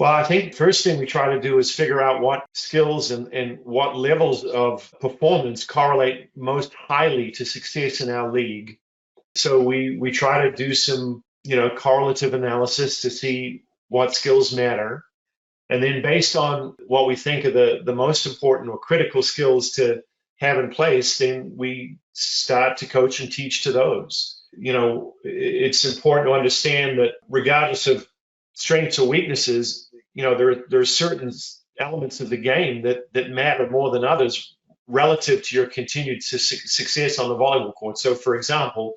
Well, I think first thing we try to do is figure out what skills and what levels of performance correlate most highly to success in our league. So we try to do some, correlative analysis to see what skills matter. And then based on what we think are the most important or critical skills to have in place, then we start to coach and teach to those. It's important to understand that regardless of strengths or weaknesses, there are certain elements of the game that matter more than others relative to your continued success on the volleyball court. So, for example,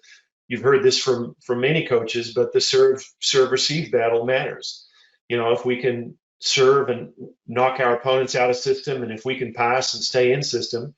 you've heard this from many coaches, but the serve receive battle matters. If we can serve and knock our opponents out of system, and if we can pass and stay in system,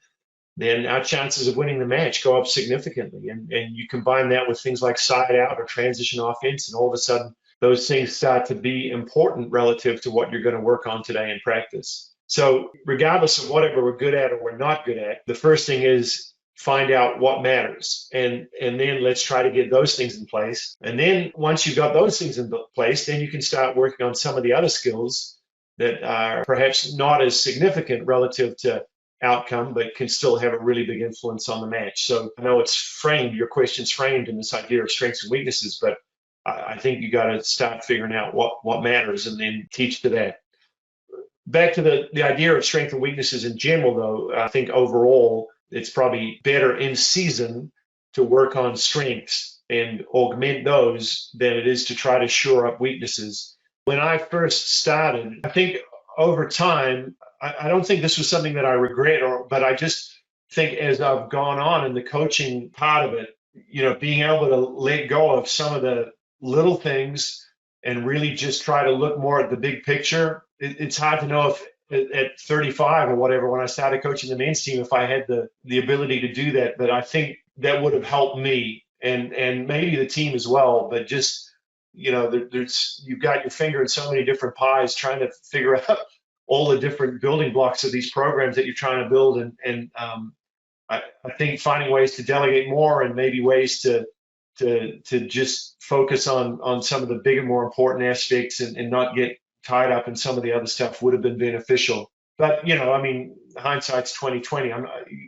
then our chances of winning the match go up significantly. And you combine that with things like side out or transition offense, and all of a sudden those things start to be important relative to what you're going to work on today in practice. So regardless of whatever we're good at or we're not good at, the first thing is find out what matters. And then let's try to get those things in place. And then once you've got those things in place, then you can start working on some of the other skills that are perhaps not as significant relative to outcome, but can still have a really big influence on the match. So I know your question's framed in this idea of strengths and weaknesses, but I think you got to start figuring out what matters and then teach to that. Back to the idea of strengths and weaknesses in general, though, I think overall it's probably better in season to work on strengths and augment those than it is to try to shore up weaknesses. When I first started, I think over time, I don't think this was something that I regret, but I just think as I've gone on in the coaching part of it, being able to let go of some of the little things and really just try to look more at the big picture. It's hard to know if at 35 or whatever, when I started coaching the men's team, if I had the ability to do that, but I think that would have helped me and maybe the team as well. But just, you've got your finger in so many different pies trying to figure out all the different building blocks of these programs that you're trying to build. And I think finding ways to delegate more and maybe ways to just focus on some of the bigger, more important aspects and not get tied up in some of the other stuff would have been beneficial. But, hindsight's 2020.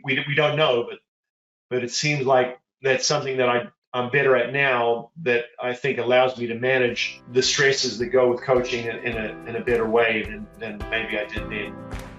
We don't know, but it seems like that's something that I'm better at now, that I think allows me to manage the stresses that go with coaching in a better way than maybe I did then.